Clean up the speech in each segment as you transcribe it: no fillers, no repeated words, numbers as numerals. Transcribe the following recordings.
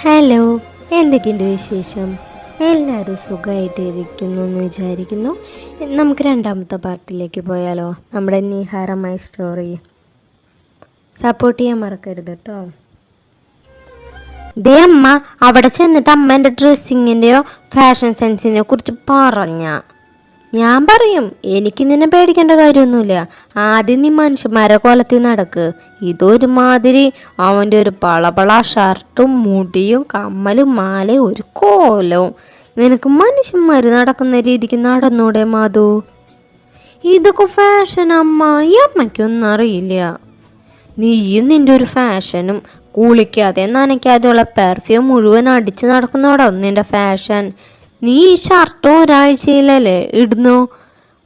Hello, എന്തൊക്കെയുണ്ട് വിശേഷം? എല്ലാവരും സുഖമായിട്ടിരിക്കുന്നു എന്ന് വിചാരിക്കുന്നു. നമുക്ക് രണ്ടാമത്തെ പാർട്ടിലേക്ക് പോയാലോ? നമ്മുടെ നിഹാറ മൈ സ്റ്റോറി സപ്പോർട്ട് ചെയ്യാൻ മറക്കരുത് കേട്ടോ. ദേ അമ്മ അവിടെ ചെന്നിട്ട് അമ്മേൻ്റെ ഡ്രസ്സിങ്ങിൻ്റെയോ ഫാഷൻ സെൻസിനെ കുറിച്ച് ഞാൻ പറയും, എനിക്ക് നിന്നെ പേടിക്കേണ്ട കാര്യമൊന്നുമില്ല. ആദ്യം നീ മനുഷ്യന്മാരെ കൊലത്തിൽ നടക്ക്. ഇതൊരുമാതിരി അവൻ്റെ ഒരു പളപള ഷർട്ടും മുടിയും കമ്മലും മാലയും ഒരു കോലവും. നിനക്ക് മനുഷ്യന്മാർ നടക്കുന്ന രീതിക്ക് നടന്നൂടെ മാധു? ഇതൊക്കെ ഫാഷൻ അമ്മ, ഈ അമ്മയ്ക്കൊന്നും അറിയില്ല. നീയും നിൻ്റെ ഒരു ഫാഷനും കുളിക്കാതെ നനയ്ക്കാതെയുള്ള പെർഫ്യൂം മുഴുവൻ അടിച്ച് നടക്കുന്നതോടോ നിൻ്റെ ഫാഷൻ. നീ ഈ ഷർട്ട് ഒരാഴ്ചയിലല്ലേ ഇടുന്നു?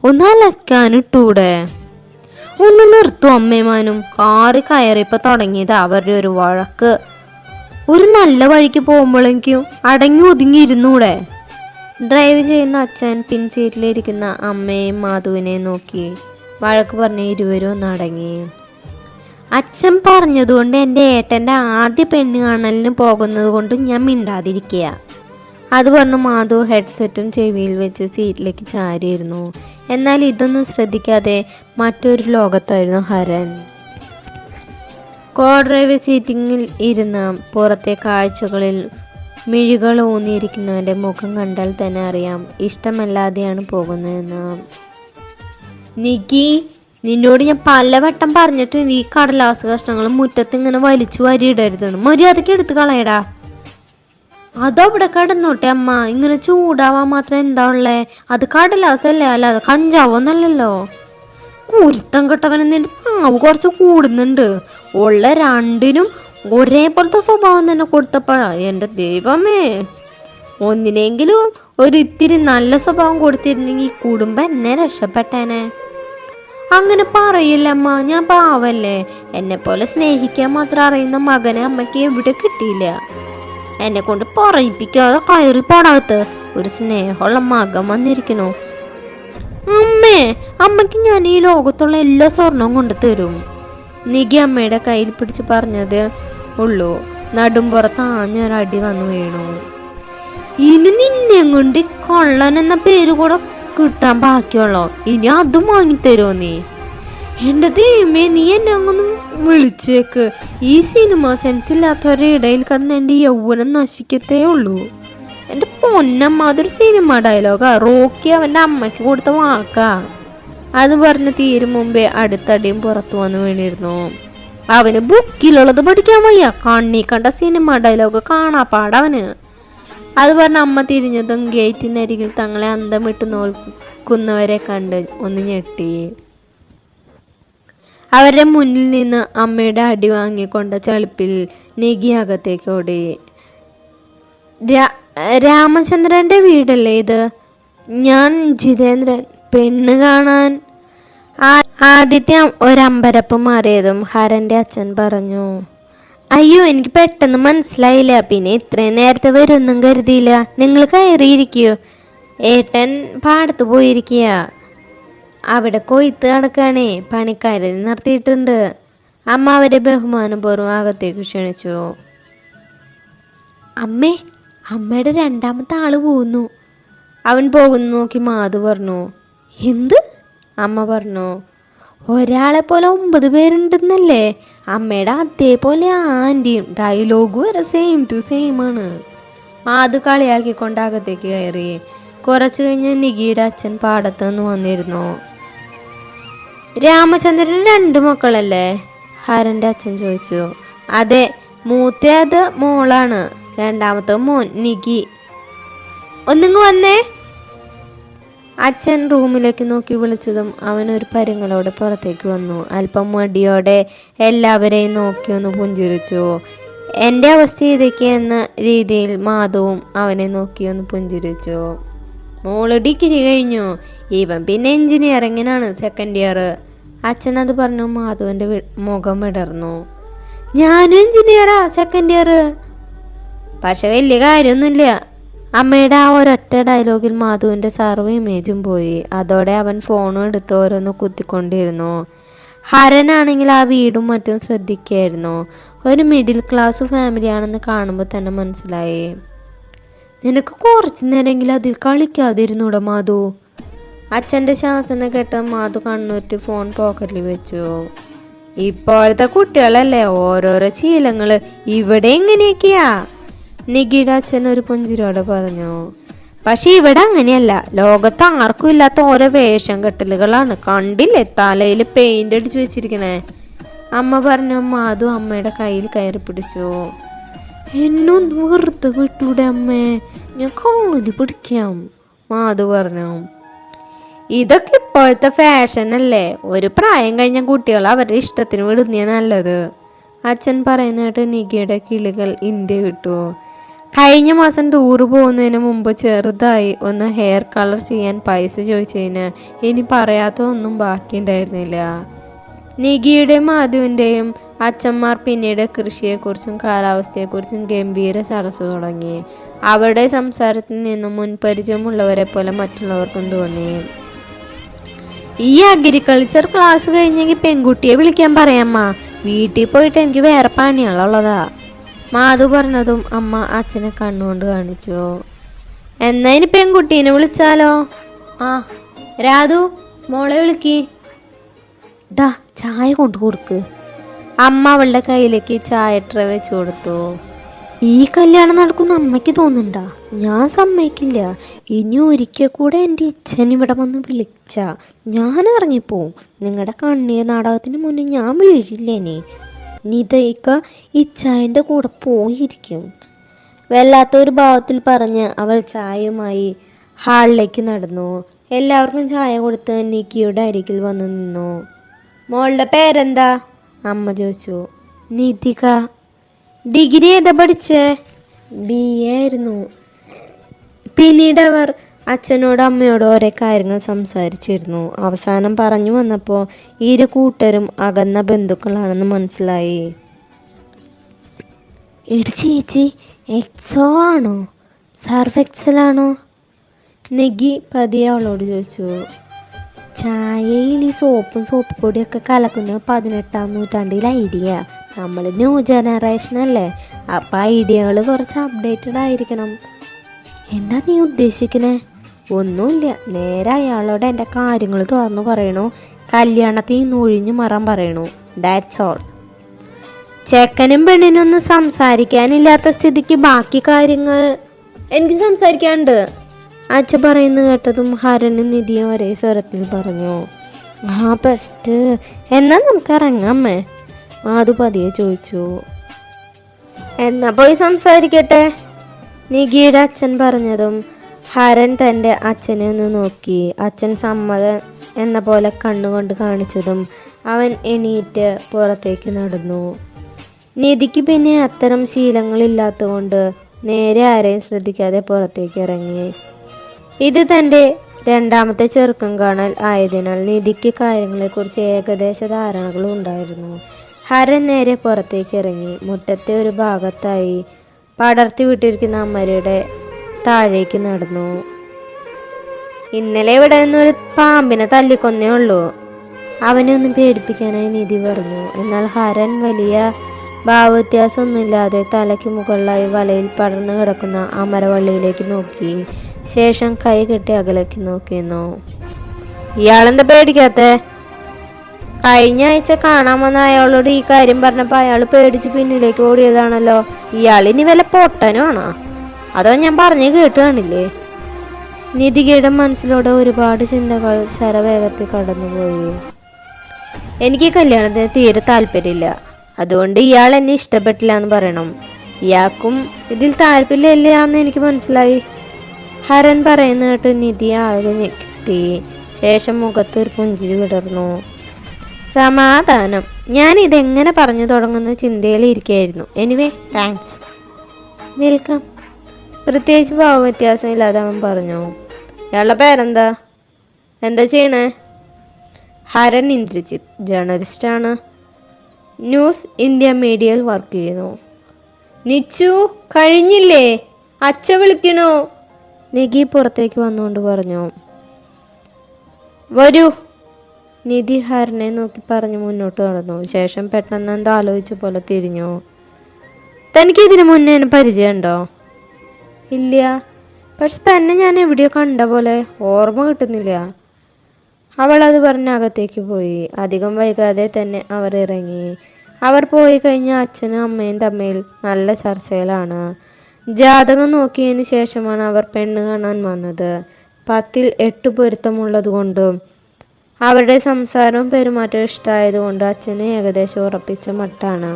ഒന്ന് അലക്കാനിട്ടൂടെ? ഒന്ന് നിർത്തും അമ്മേമാനും. കാറി കയറിയപ്പോൾ തുടങ്ങിയത് അവരുടെ ഒരു വഴക്ക്. ഒരു നല്ല വഴിക്ക് പോകുമ്പോഴേക്കും അടങ്ങി ഒതുങ്ങിയിരുന്നൂടെ? ഡ്രൈവ് ചെയ്യുന്ന അച്ഛൻ പിൻ സീറ്റിലിരിക്കുന്ന അമ്മയും മാധുവിനെയും നോക്കി വഴക്ക് പറഞ്ഞ് ഇരുവരും ഒന്ന് അടങ്ങി. അച്ഛൻ പറഞ്ഞതുകൊണ്ട് എൻ്റെ ഏട്ടൻ്റെ ആദ്യ പെണ്ണ് കാണലിന് പോകുന്നത് കൊണ്ട് ഞാൻ മിണ്ടാതിരിക്കുക. അത് പറഞ്ഞു മാധു ഹെഡ്സെറ്റും ചെവിയിൽ വെച്ച് സീറ്റിലേക്ക് ചാരിയിരുന്നു. എന്നാൽ ഇതൊന്നും ശ്രദ്ധിക്കാതെ മറ്റൊരു ലോകത്തായിരുന്നു ഹരൻ. കോ ഡ്രൈവ് സീറ്റിങ്ങിൽ ഇരുന്ന പുറത്തെ കാഴ്ചകളിൽ മിഴികൾ ഊന്നിയിരിക്കുന്നവൻ്റെ മുഖം കണ്ടാൽ തന്നെ അറിയാം ഇഷ്ടമല്ലാതെയാണ് പോകുന്നതെന്ന്. നിക്കി, നിന്നോട് ഞാൻ പലവട്ടം പറഞ്ഞിട്ട് ഈ കടലാസ് കഷ്ണങ്ങൾ മുറ്റത്ത് ഇങ്ങനെ വലിച്ചു വാരിയിടരുതെന്ന്. മര്യാദയ്ക്ക് എടുത്ത് കളയടാ. അതവിടെ കിടന്നോട്ടെ അമ്മ, ഇങ്ങനെ ചൂടാവാൻ മാത്രം എന്താ ഉള്ളേ? അത് കടലാസല്ലേ, അല്ലാതെ കഞ്ചാവൊന്നല്ലല്ലോ. കുരുത്തം കെട്ടവനെ നിന്റെ പാവ് കുറച്ച് കൂടുന്നുണ്ട്. ഉള്ള രണ്ടിനും ഒരേപോലത്തെ സ്വഭാവം തന്നെ കൊടുത്തപ്പോഴാ. എൻ്റെ ദൈവമേ, ഒന്നിനെങ്കിലും ഒരിത്തിരി നല്ല സ്വഭാവം കൊടുത്തിരുന്നെങ്കിൽ കുടുംബം എന്നെ രക്ഷപ്പെട്ടേനെ. അങ്ങനെ പറയില്ലമ്മ, ഞാൻ പാവല്ലേ. എന്നെപ്പോലെ സ്നേഹിക്കാൻ മാത്രം അറിയുന്ന മകനെ അമ്മയ്ക്ക് എവിടെ കിട്ടിയില്ല. എന്നെ കൊണ്ട് പറയിപ്പിക്കാതെ കയറി പോടാകത്ത്. ഒരു സ്നേഹമുള്ള മകൻ വന്നിരിക്കണു. അമ്മേ, അമ്മയ്ക്ക് ഞാൻ ഈ ലോകത്തുള്ള എല്ലാ സ്വർണവും കൊണ്ട് തരും. നികി അമ്മയുടെ കയ്യിൽ പിടിച്ച് പറഞ്ഞത് ഉള്ളൂ. നടുംപുറത്ത് ആഞ്ഞൊരടി വന്നു വീണു. ഇനി നിന്നെ കൊണ്ട് കൊള്ളൻ എന്ന പേര് കൂടെ കിട്ടാൻ ബാക്കിയുള്ളോ? ഇനി അതും വാങ്ങിത്തരുമോ നീ? എൻ്റെ ദൈവമേ, നീ എന്നെ അങ്ങൊന്നും വിളിച്ചേക്ക്. ഈ സിനിമ സെൻസ് ഇല്ലാത്തവരുടെ ഇടയിൽ കിടന്ന് എൻ്റെ യൗവനം നശിക്കത്തേ ഉള്ളൂ. എൻ്റെ പൊന്നമ്മ, അതൊരു സിനിമ ഡയലോഗാ. റോക്കി അവൻ്റെ അമ്മയ്ക്ക് കൊടുത്ത വാക്കാ. അത് പറഞ്ഞ് തീരും മുമ്പേ അടുത്തടിയും പുറത്തു വന്ന് വീണിരുന്നു. അവന് ബുക്കിലുള്ളത് പഠിക്കാൻ വയ്യ. കണ്ണി കണ്ട സിനിമ ഡയലോഗ് കാണാപ്പാടവന്. അത് പറഞ്ഞ് അമ്മ തിരിഞ്ഞതും ഗേറ്റിനരികിൽ തങ്ങളെ അന്തം വിട്ട് നോക്കുന്നവരെ കണ്ട് ഒന്ന് ഞെട്ടി. അവരുടെ മുന്നിൽ നിന്ന് അമ്മയുടെ അടി വാങ്ങിക്കൊണ്ട ചളിപ്പിൽ നികി അകത്തേക്ക് ഓടി. രാമചന്ദ്രൻ്റെ വീടല്ലേ ഇത്? ഞാൻ ജിതേന്ദ്രൻ. പെണ്ണ് കാണാൻ. ആദിത്യം ഒരമ്പരപ്പ് മാറിയതും ഹരൻ്റെ അച്ഛൻ പറഞ്ഞു. അയ്യോ, എനിക്ക് പെട്ടെന്ന് മനസ്സിലായില്ല. പിന്നെ ഇത്രയും നേരത്തെ വരുമെന്നും കരുതിയില്ല. നിങ്ങൾ കയറിയിരിക്കൂ. ഏട്ടൻ പാടത്ത് പോയിരിക്കുക. അവിടെ കൊയ്ത്ത് നടക്കാണേ. പണിക്കാരെ നിർത്തിയിട്ടുണ്ട്. അമ്മ അവരെ ബഹുമാനപൂർവ്വം അകത്തേക്ക് ക്ഷണിച്ചു. അമ്മേ, അമ്മയുടെ രണ്ടാമത്തെ ആള് പോകുന്നു. അവൻ പോകുന്നു നോക്കി മാധു പറഞ്ഞു. എന്ത്? അമ്മ പറഞ്ഞു. ഒരാളെ പോലെ 9 പേരുണ്ടെന്നല്ലേ? അമ്മയുടെ അതേപോലെ ആൻറ്റിയും. ഡയലോഗ് വരെ സെയിം ടു സെയിം ആണ്. മാധു കളിയാക്കിക്കൊണ്ട് അകത്തേക്ക് കയറി. കുറച്ച് കഴിഞ്ഞ് നികിയുടെ അച്ഛൻ പാടത്ത് നിന്ന് വന്നിരുന്നു. രാമചന്ദ്രന് 2 മക്കളല്ലേ? ഹരൻ്റെ അച്ഛൻ ചോദിച്ചു. അതെ, മൂത്തത് മോളാണ്, രണ്ടാമത്തെ മോൻ നികി. ഒന്നിങ്ങ് വന്നേ. അച്ഛൻ റൂമിലേക്ക് നോക്കി വിളിച്ചതും അവനൊരു പരുങ്ങലോടെ പുറത്തേക്ക് വന്നു. അല്പം മടിയോടെ എല്ലാവരെയും നോക്കി ഒന്ന് പുഞ്ചിരിച്ചു. എൻ്റെ അവസ്ഥ ഇതൊക്കെ എന്ന രീതിയിൽ മാധവും അവനെ നോക്കി ഒന്ന് പുഞ്ചിരിച്ചു. മോള് ഡിഗ്രി കഴിഞ്ഞു. ഇവൻ പിന്നെ എഞ്ചിനീയറിങ്ങിനാണ്, 2nd ഇയർ. അച്ഛനത് പറഞ്ഞു. മാധുവിൻ്റെ മുഖം വിടർന്നു. ഞാനും എഞ്ചിനീയറാ, 2nd ഇയർ. പക്ഷെ വലിയ കാര്യമൊന്നുമില്ല. അമ്മയുടെ ആ ഒരൊറ്റ ഡയലോഗിൽ മാധുവിൻ്റെ സർവ്വ ഇമേജും പോയി. അതോടെ അവൻ ഫോണും എടുത്ത് ഓരോന്ന് കുത്തിക്കൊണ്ടിരുന്നു. ഹരനാണെങ്കിൽ ആ വീടും മറ്റും ശ്രദ്ധിക്കായിരുന്നു. ഒരു മിഡിൽ ക്ലാസ് ഫാമിലിയാണെന്ന് കാണുമ്പോൾ തന്നെ മനസ്സിലായി. നിനക്ക് കുറച്ചു നേരമെങ്കിലും അതിൽ കളിക്കാതിരുന്നൂടെ മാധു? അച്ഛൻ്റെ ശാസന കേട്ട മാധു കണ്ണൂറ്റി ഫോൺ പോക്കറ്റിൽ വെച്ചു. ഇപ്പോഴത്തെ കുട്ടികളല്ലേ ഓരോരോ ശീലങ്ങൾ, ഇവിടെ എങ്ങനെയൊക്കെയാ? നികിയുടെ അച്ഛൻ ഒരു പുഞ്ചിരിയോടെ പറഞ്ഞു. പക്ഷെ ഇവിടെ അങ്ങനെയല്ല, ലോകത്ത് ആർക്കും ഇല്ലാത്ത ഓരോ വേഷം കെട്ടലുകളാണ്. കണ്ടില്ലേ തലയിൽ പെയിന്റ് അടിച്ചു വെച്ചിരിക്കണേ? അമ്മ പറഞ്ഞു. മാധു അമ്മയുടെ കയ്യിൽ കയറി പിടിച്ചു. എന്നൊന്ന് വെറുതെ വിട്ടൂടെ അമ്മേ, ഞാൻ കാലി പിടിക്കാം, മാധു പറഞ്ഞു. ഇതൊക്കെ ഇപ്പോഴത്തെ ഫാഷൻ അല്ലേ, ഒരു പ്രായം കഴിഞ്ഞ കുട്ടികൾ അവരുടെ ഇഷ്ടത്തിന് വിടുന്നേ നല്ലത്, അച്ഛൻ പറയുന്നതായിട്ട് നികിയുടെ കിളികൾ ഇന്ത്യ വിട്ടു. കഴിഞ്ഞ മാസം ടൂറ് പോകുന്നതിന് മുമ്പ് ചെറുതായി ഒന്ന് ഹെയർ കളർ ചെയ്യാൻ പൈസ ചോദിച്ചതിന് ഇനി പറയാത്ത ഒന്നും ബാക്കിയുണ്ടായിരുന്നില്ല. നികിയുടെയും മാധുവിൻ്റെയും അച്ഛന്മാർ പിന്നീട് കൃഷിയെക്കുറിച്ചും കാലാവസ്ഥയെക്കുറിച്ചും ഗംഭീര ചർച്ച തുടങ്ങി. അവരുടെ സംസാരത്തിൽ നിന്നും മുൻപരിചയമുള്ളവരെ പോലെ മറ്റുള്ളവർക്കും തോന്നി. ഈ അഗ്രികൾച്ചർ ക്ലാസ് കഴിഞ്ഞെങ്കിൽ പെൺകുട്ടിയെ വിളിക്കാൻ പറയാമ്മ, വീട്ടിൽ പോയിട്ട് എനിക്ക് വേറെ പണികളുള്ളതാ, മാധു പറഞ്ഞതും അമ്മ അച്ഛനെ കണ്ണുകൊണ്ട് കാണിച്ചു. എന്നാ ഇനി പെൺകുട്ടീനെ വിളിച്ചാലോ? ആ രാധു, മോളെ വിളിക്ക്. ദാ ചായ കൊണ്ടു കൊടുക്ക്. അമ്മ അവളുടെ കയ്യിലേക്ക് ചായ ട്രേ വെച്ചു കൊടുത്തു. ഈ കല്യാണം നടക്കുന്ന അമ്മയ്ക്ക് തോന്നുന്നുണ്ടാ? ഞാൻ സമ്മതിക്കില്ല. ഇനി ഒരിക്കൽ കൂടെ എൻ്റെ ഇച്ഛൻ ഇവിടെ വന്ന് വിളിച്ച ഞാൻ ഇറങ്ങിപ്പോവും. നിങ്ങളുടെ കണ്ണീർ നാടകത്തിന് മുന്നേ ഞാൻ വീഴില്ലേനെ. നിതയ്ക്ക ഇച്ഛായൻ്റെ കൂടെ പോയിരിക്കും, വല്ലാത്തൊരു ഭാവത്തിൽ പറഞ്ഞ് അവൾ ചായയുമായി ഹാളിലേക്ക് നടന്നു. എല്ലാവർക്കും ചായ കൊടുത്ത് നിക്കിയുടെ അരികിൽ വന്ന് നിന്നു. മോളുടെ പേരെന്താ? അമ്മ ചോദിച്ചു. നിതിക. ഡിഗ്രി ഏതാ പഠിച്ചേ? BA ആയിരുന്നു. പിന്നീട് അവർ അച്ഛനോടും അമ്മയോടും ഓരോ കാര്യങ്ങൾ സംസാരിച്ചിരുന്നു. അവസാനം പറഞ്ഞു വന്നപ്പോൾ ഇരു കൂട്ടരും അകന്ന ബന്ധുക്കളാണെന്ന് മനസ്സിലായി. എടി ചേച്ചി, എക്സോ ആണോ സർഫ് എക്സലാണോ? നിഗി പതിയെ അവളോട് ചോദിച്ചു. ചായയിൽ ഈ സോപ്പ് പൊടിയൊക്കെ കലക്കുന്നത് 18ാം നൂറ്റാണ്ടിലെ ഐഡിയ. നമ്മൾ ന്യൂ ജനറേഷൻ അല്ലേ, അപ്പം ഐഡിയകൾ കുറച്ച് അപ്ഡേറ്റഡ് ആയിരിക്കണം. എന്താ നീ ഉദ്ദേശിക്കണേ? ഒന്നുമില്ല, നേരെ അയാളോട് എൻ്റെ കാര്യങ്ങൾ തുറന്നു പറയണു, കല്യാണത്തിൽ നിന്ന് ഒഴിഞ്ഞു മാറാൻ പറയണു, ദാറ്റ്സ് ഓൾ. ചെക്കനും പെണ്ണിനൊന്നും സംസാരിക്കാനില്ലാത്ത സ്ഥിതിക്ക് ബാക്കി കാര്യങ്ങൾ എനിക്ക് സംസാരിക്കാനുണ്ട്, അച്ഛൻ പറയുന്നത് കേട്ടതും ഹരനും നിധിയും ഒരേ സ്വരത്തിൽ പറഞ്ഞു. ആ ബെസ്റ്റ്, എന്നാ നമുക്ക് ഇറങ്ങാമേ? മാധു പതിയെ ചോദിച്ചു. എന്നാ പോയി സംസാരിക്കട്ടെ, നികിയുടെ അച്ഛൻ പറഞ്ഞതും ഹരൻ തൻ്റെ അച്ഛനെ ഒന്ന് നോക്കി. അച്ഛൻ സമ്മതം എന്ന പോലെ കണ്ണുകൊണ്ട് കാണിച്ചതും അവൻ എണീറ്റ് പുറത്തേക്ക് നടന്നു. നിധിക്ക് പിന്നെ അത്തരം ശീലങ്ങളില്ലാത്തതുകൊണ്ട് നേരെ ആരെയും ശ്രദ്ധിക്കാതെ പുറത്തേക്ക് ഇറങ്ങി. ഇത് തൻ്റെ രണ്ടാമത്തെ ചെറുക്കം കാണൽ ആയതിനാൽ നിധിക്ക് കാര്യങ്ങളെക്കുറിച്ച് ഏകദേശ ധാരണകളും ഉണ്ടായിരുന്നു. ഹരൻ നേരെ പുറത്തേക്ക് ഇറങ്ങി. മുറ്റത്തെ ഒരു ഭാഗത്തായി പടർത്തി വിട്ടിരിക്കുന്ന അമ്മയുടെ താഴേക്ക് നടന്നു. ഇന്നലെ ഇവിടെ നിന്നൊരു പാമ്പിനെ തല്ലിക്കൊന്നേ ഉള്ളൂ, അവനെ ഒന്നും പേടിപ്പിക്കാനായി നിധി പറഞ്ഞു. എന്നാൽ ഹരൻ വലിയ ഭാവവ്യത്യാസമൊന്നുമില്ലാതെ തലയ്ക്ക് മുകളിലായി വലയിൽ പടർന്നു കിടക്കുന്ന അമരവള്ളിയിലേക്ക് നോക്കി. ശേഷം കൈ കെട്ടി അകലേക്ക് നോക്കിയിരുന്നു. ഇയാളെന്താ പേടിക്കാത്തെ? കഴിഞ്ഞ ആഴ്ച കാണാൻ വന്ന അയാളോട് ഈ കാര്യം പറഞ്ഞപ്പോൾ അയാൾ പേടിച്ച് പിന്നിലേക്ക് ഓടിയതാണല്ലോ. ഇയാളിനി വല്ല പൊട്ടനാണോ? അതോ ഞാൻ പറഞ്ഞു കേട്ട് കാണില്ലേ? നിധികയുടെ മനസ്സിലൂടെ ഒരുപാട് ചിന്തകൾ ശരവേഗത്തിൽ കടന്നുപോയി. എനിക്ക് കല്യാണത്തിന് തീരെ താല്പര്യമില്ല, അതുകൊണ്ട് ഇയാൾ എന്നെ ഇഷ്ടപ്പെട്ടില്ല എന്ന് പറയണം. ഇയാൾക്കും ഇതിൽ താല്പര്യമില്ല എന്ന് എനിക്ക് മനസ്സിലായി, ഹരൻ പറയുന്ന കേട്ട് നിധി ആകെ ഞെട്ടി. ശേഷം മുഖത്തൊരു പുഞ്ചിരി വിടർന്നു. സമാധാനം, ഞാൻ ഇതെങ്ങനെ പറഞ്ഞു തുടങ്ങുന്ന ചിന്തയിലിരിക്കുകയായിരുന്നു. Anyway thanks. വെൽക്കം. പ്രത്യേകിച്ച് ഭാവവ്യത്യാസം ഇല്ലാതെ അവൻ പറഞ്ഞു. ഇയാളുടെ പേരെന്താ? എന്താ ചെയ്യണേ? ഹരൻ ഇന്ദ്രജിത്ത്, ജേർണലിസ്റ്റാണ്. ന്യൂസ് ഇന്ത്യ മീഡിയയിൽ വർക്ക് ചെയ്യുന്നു. നിച്ചു കഴിഞ്ഞില്ലേ? അച്ഛ വിളിക്കണോ? നികി പുറത്തേക്ക് വന്നുകൊണ്ട് പറഞ്ഞു. വരൂ. നിധി ഹരനെ നോക്കി പറഞ്ഞ് മുന്നോട്ട് നടന്നു. ശേഷം പെട്ടെന്ന് എന്താ ആലോചിച്ച പോലെ തിരിഞ്ഞു. തനിക്ക് ഇതിനു മുന്നേ എന്നെ പരിചയമുണ്ടോ? ഇല്ല, പക്ഷെ തന്നെ ഞാൻ എവിടെയോ കണ്ട പോലെ ഓർമ്മ കിട്ടുന്നില്ല. അവൾ അത് പറഞ്ഞ് അകത്തേക്ക് പോയി. അധികം വൈകാതെ തന്നെ അവർ ഇറങ്ങി. അവർ പോയി കഴിഞ്ഞ അച്ഛനും അമ്മയും തമ്മിൽ നല്ല ചർച്ചയിലാണ്. ജാതകം നോക്കിയതിന് ശേഷമാണ് അവർ പെണ്ണ് കാണാൻ വന്നത്. 10ൽ 8 പൊരുത്തമുള്ളത് കൊണ്ടും അവരുടെ സംസാരവും പെരുമാറ്റവും ഇഷ്ടമായതുകൊണ്ട് അച്ഛനെ ഏകദേശം ഉറപ്പിച്ച മട്ടാണ്.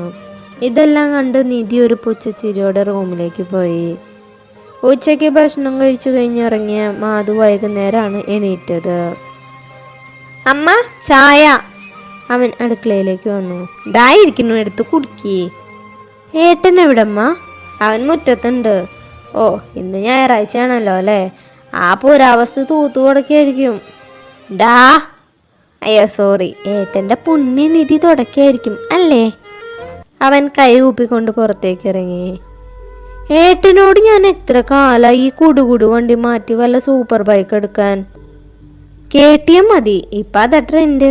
ഇതെല്ലാം കണ്ട് നിധി ഒരു പുച്ഛച്ചിരിയോടെ റൂമിലേക്ക് പോയി. ഉച്ചയ്ക്ക് ഭക്ഷണം കഴിച്ചു കഴിഞ്ഞിറങ്ങിയ മാധു വൈകുന്നേരമാണ് എണീറ്റത്. അമ്മ ചായ. അവൻ അടുക്കളയിലേക്ക് വന്നു. ദായിരിക്കുന്നു, എടുത്ത് കുടിക്കി. ഏട്ടൻ എവിടമ്മ? അവൻ മുറ്റത്തുണ്ട്. ഓ, ഇന്ന് ഞായറാഴ്ചയാണല്ലോ അല്ലേ? ആ പുരാവസ്തു തൂത്തു കൊടുക്കായിരിക്കും. ഡാ, അയ്യോ സോറി, ഏട്ടൻ്റെ പുണ്യനിധി തുടക്കായിരിക്കും അല്ലേ? അവൻ കൈ ഊപ്പിക്കൊണ്ട് പുറത്തേക്ക് ഇറങ്ങി. ഏട്ടനോട് ഞാൻ എത്ര കാലമായി ഈ കുടുകുടു വണ്ടി മാറ്റി വല്ല സൂപ്പർ ബൈക്ക് എടുക്കാൻ. KTM മതി, ഇപ്പം അതാ ട്രെൻഡ്.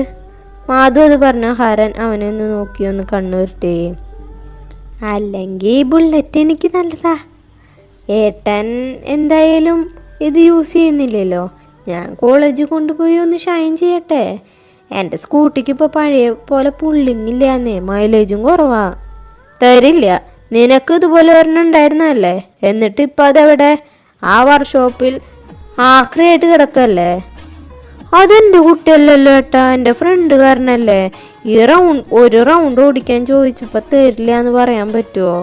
മാധു അത് പറഞ്ഞ ഹരൻ അവനെ ഒന്ന് നോക്കി ഒന്ന് കണ്ണുരുട്ടി. അല്ലെങ്കിൽ ബുള്ളറ്റ് എനിക്ക് നല്ലതാ. ഏട്ടൻ എന്തായാലും ഇത് യൂസ് ചെയ്യുന്നില്ലല്ലോ. ഞാൻ കോളേജിൽ കൊണ്ടുപോയി ഒന്ന് ഷൈൻ ചെയ്യട്ടെ. എൻ്റെ സ്കൂട്ടിക്ക് ഇപ്പോൾ പഴയ പോലെ പുള്ളിങ്ങില്ലാന്നേ, മൈലേജും കുറവാ. തരില്ല, നിനക്ക് ഇതുപോലെ ഒരെണ്ണം ഉണ്ടായിരുന്നല്ലേ, എന്നിട്ട് ഇപ്പം അതെവിടെ? ആ വർക്ക്ഷോപ്പിൽ ആക്രിയായിട്ട് കിടക്കല്ലേ. അതെൻ്റെ കുട്ടിയല്ലല്ലോ ഏട്ടാ, എൻ്റെ ഫ്രണ്ടുകാരനല്ലേ. ഒരു റൗണ്ട് ഓടിക്കാൻ ചോദിച്ചപ്പോൾ തരില്ല എന്ന് പറയാൻ പറ്റുമോ?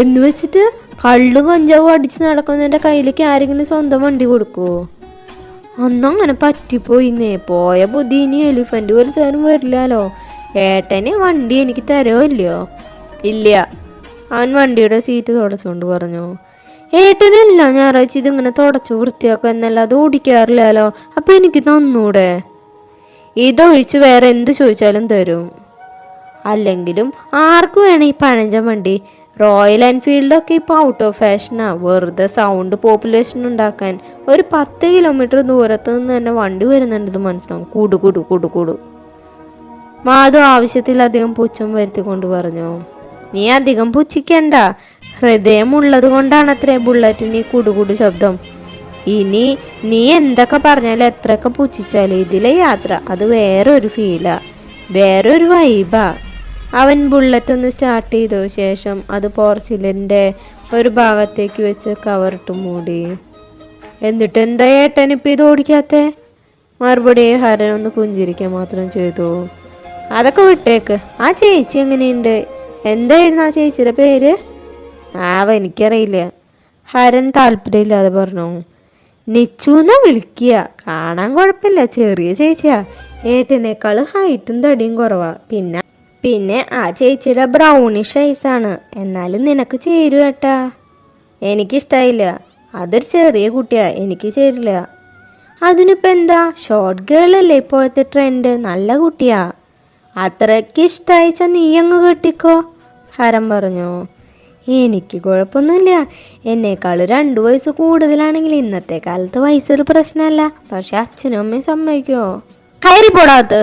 എന്ന് വെച്ചിട്ട് കള്ളും കഞ്ചാവും അടിച്ച് നടക്കുന്നതിൻ്റെ കയ്യിലേക്ക് ആരെങ്കിലും സ്വന്തം വണ്ടി കൊടുക്കുമോ? അന്നങ്ങനെ പറ്റിപ്പോയിന്നേ. പോയ ബുദ്ധി ഇനി എലിഫൻ്റ് വലിച്ചാലും വരില്ലല്ലോ. ഏട്ടന് വണ്ടി എനിക്ക് തരുമോ? ഇല്ല. അവൻ വണ്ടിയുടെ സീറ്റ് തുടച്ചുകൊണ്ട് പറഞ്ഞു. ഏട്ടനല്ല ഞായറാഴ്ച ഇതിങ്ങനെ തുടച്ചു വൃത്തിയാക്കുക എന്നല്ലാതെ ഓടിക്കാറില്ലല്ലോ. അപ്പം എനിക്ക് തന്നൂടെ? ഇതൊഴിച്ച് വേറെ എന്ത് ചോദിച്ചാലും തരും. അല്ലെങ്കിലും ആർക്ക് വേണം ഈ പഴഞ്ചൻ വണ്ടി? റോയൽ എൻഫീൽഡൊക്കെ ഇപ്പോൾ ഔട്ട് ഓഫ് ഫാഷനാ. വെറുതെ സൗണ്ട് പോപ്പുലേഷൻ ഉണ്ടാക്കാൻ. ഒരു 10 കിലോമീറ്റർ ദൂരത്ത് നിന്ന് തന്നെ വണ്ടി വരുന്നുണ്ടെന്ന് മനസ്സിലാവും. കൂടു കൂടു കൂടു കൂടു. മാധു ആവശ്യത്തിലധികം പുച്ഛം വരുത്തിക്കൊണ്ട് പറഞ്ഞു. നീ അധികം പുച്ഛിക്കണ്ട. ഹൃദയമുള്ളത് കൊണ്ടാണ് അത്രേ ബുള്ളറ്റിന് ഈ കുടുകുടു ശബ്ദം. ഇനി നീ എന്തൊക്കെ പറഞ്ഞാലും എത്രയൊക്കെ പുച്ഛിച്ചാലും ഇതിലെ യാത്ര അത് വേറൊരു ഫീലാ, വേറൊരു വൈബാ. അവൻ ബുള്ളറ്റ് ഒന്ന് സ്റ്റാർട്ട് ചെയ്ത ശേഷം അത് പോർച്ചിലിൻ്റെ ഒരു ഭാഗത്തേക്ക് വെച്ച് കവറിട്ട് മൂടി. എന്നിട്ട് എന്താ ഏട്ടനിപ്പോൾ ഇത് ഓടിക്കാത്ത? മറുപടി ഹരൻ ഒന്ന് പുഞ്ചിരിക്കാൻ മാത്രം ചെയ്തു. അതൊക്കെ വിട്ടേക്ക്. ആ ചേച്ചി എങ്ങനെയുണ്ട്? എന്തായിരുന്നു ആ ചേച്ചിയുടെ പേര്? എനിക്കറിയില്ല. ഹരൻ താല്പര്യമില്ലാതെ പറഞ്ഞു. നിച്ചുന്നാ വിളിക്കുക. കാണാൻ കുഴപ്പമില്ല, ചെറിയ ചേച്ചിയാ. ഏട്ടനേക്കാൾ ഹൈറ്റും തടിയും കുറവാ. പിന്നെ ആ ചേച്ചിയുടെ ബ്രൗണിഷ് ഐസാണ്. എന്നാലും നിനക്ക് ചേരും ഏട്ടാ. എനിക്കിഷ്ടായില്ല. അതൊരു ചെറിയ കുട്ടിയാ, എനിക്ക് ചേരില്ല. അതിനിപ്പോൾ എന്താ, ഷോർട്ട് ഗേൾ അല്ലേ ഇപ്പോഴത്തെ ട്രെൻഡ്. നല്ല കുട്ടിയാ. അത്രയ്ക്ക് ഇഷ്ടമായിച്ചാൽ നീ അങ്ങ് കെട്ടിക്കോ, ഹരൻ പറഞ്ഞു. എനിക്ക് കുഴപ്പമൊന്നുമില്ല. എന്നേക്കാൾ 2 വയസ്സ് കൂടുതലാണെങ്കിൽ ഇന്നത്തെ കാലത്ത് വയസ്സൊരു പ്രശ്നമല്ല. പക്ഷെ അച്ഛനും അമ്മയും സമ്മതിക്കുമോ? കയറി പോടാത്ത്.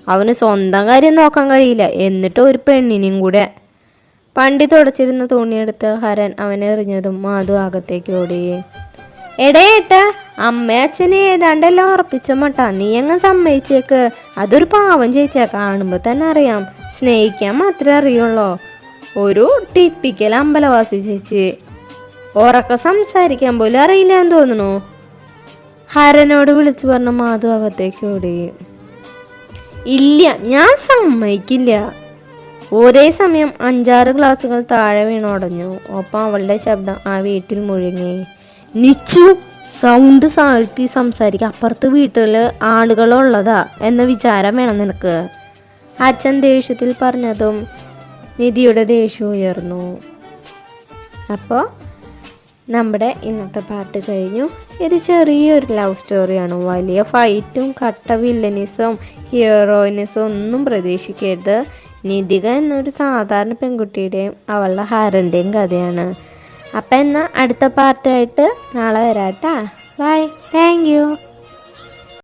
അവന് സ്വന്തം കാര്യം നോക്കാൻ കഴിയില്ല, എന്നിട്ട് ഒരു പെണ്ണിനെയും കൂടെ. പണ്ടി തുടച്ചിരുന്ന തുണിയെടുത്ത് ഹരൻ അവനെ എറിഞ്ഞതും മാധു അകത്തേക്ക് ഓടി. എടേട്ടാ, അമ്മ അച്ഛനെ ഏതാണ്ടെല്ലാം ഉറപ്പിച്ച മട്ടാ. നീ അങ്ങ് സമ്മതിച്ചേക്ക്. അതൊരു പാവം ചേച്ചിയാ, കാണുമ്പോൾ തന്നെ അറിയാം. സ്നേഹിക്കാൻ മാത്രമേ അറിയുള്ളൂ. ഒരു ടിപ്പിക്കൽ അമ്പലവാസി ചേച്ചി. ഉറക്ക സംസാരിക്കാൻ പോലും അറിയില്ല എന്ന് തോന്നുന്നു, ഹരനോട് വിളിച്ചു പറഞ്ഞ മാധു അകത്തേക്ക് ഓടി. ഇല്ല, ഞാൻ സമ്മതിക്കില്ല. ഒരേ സമയം 5-6 ഗ്ലാസുകൾ താഴെ വീണുടഞ്ഞു. ഒപ്പം അവളുടെ ശബ്ദം ആ വീട്ടിൽ മുഴുങ്ങി. നിച്ചു, സൗണ്ട് താഴ്ത്തി സംസാരിക്കുക. അപ്പുറത്ത് വീട്ടിൽ ആളുകളുള്ളതാ എന്ന വിചാരം വേണം നിനക്ക്. അച്ഛൻ ദേഷ്യത്തിൽ പറഞ്ഞതും നിധിയുടെ ദേഷ്യം ഉയർന്നു. അപ്പോൾ നമ്മുടെ ഇന്നത്തെ പാട്ട് കഴിഞ്ഞു. ഇത് ചെറിയൊരു ലവ് സ്റ്റോറിയാണ്. വലിയ ഫൈറ്റും കട്ട വില്ലനിസും ഹീറോയിനിസും ഒന്നും പ്രതീക്ഷിക്കരുത്. നിധിക എന്നൊരു സാധാരണ പെൺകുട്ടിയുടെയും അവളുടെ ഹരൻ്റെയും കഥയാണ്. അപ്പം എന്നാൽ അടുത്ത പാർട്ടായിട്ട് നാളെ വരാട്ടാ. By, thank you.